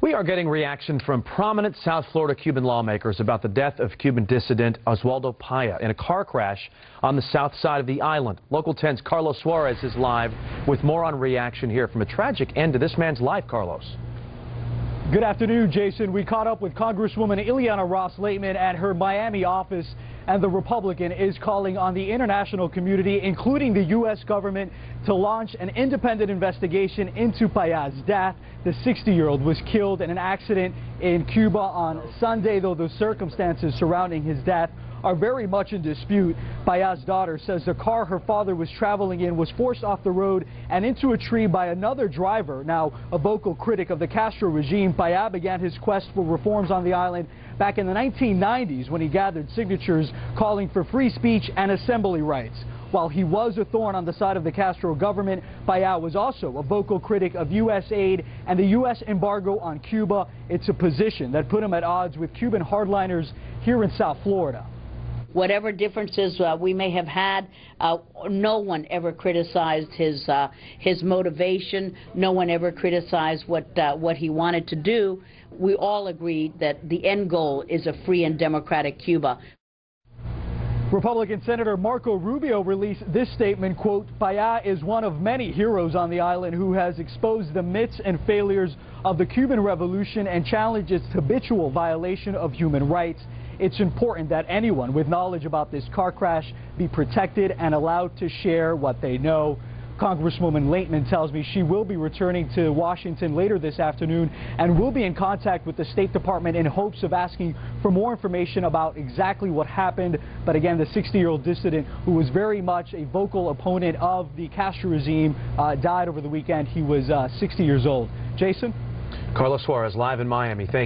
We are getting reaction from prominent South Florida Cuban lawmakers about the death of Cuban dissident Oswaldo Paya in a car crash on the south side of the island. Local 10's Carlos Suarez is live with more on reaction here from a tragic end to this man's life, Carlos. Good afternoon, Jason. We caught up with Congresswoman Ileana Ros-Lehtinen at her Miami office, and the Republican is calling on the international community, including the U.S. government, to launch an independent investigation into Paya's death. The 60-year-old was killed in an accident in Cuba on Sunday, though the circumstances surrounding his death are very much in dispute. Paya's daughter says the car her father was traveling in was forced off the road and into a tree by another driver. Now, a vocal critic of the Castro regime, Paya began his quest for reforms on the island back in the 1990s when he gathered signatures calling for free speech and assembly rights. While he was a thorn on the side of the Castro government, Paya was also a vocal critic of U.S. aid and the U.S. embargo on Cuba. It's a position that put him at odds with Cuban hardliners here in South Florida. Whatever differences we may have had, no one ever criticized his motivation. No one ever criticized what he wanted to do. We all agreed that the end goal is a free and democratic Cuba. Republican Senator Marco Rubio released this statement, quote, "Paya is one of many heroes on the island who has exposed the myths and failures of the Cuban Revolution and challenged its habitual violation of human rights. It's important that anyone with knowledge about this car crash be protected and allowed to share what they know." Congresswoman Lehtinen tells me she will be returning to Washington later this afternoon and will be in contact with the State Department in hopes of asking for more information about exactly what happened. But again, the 60-year-old dissident, who was very much a vocal opponent of the Castro regime, died over the weekend. He was 60 years old. Jason? Carlos Suarez live in Miami. Thank you.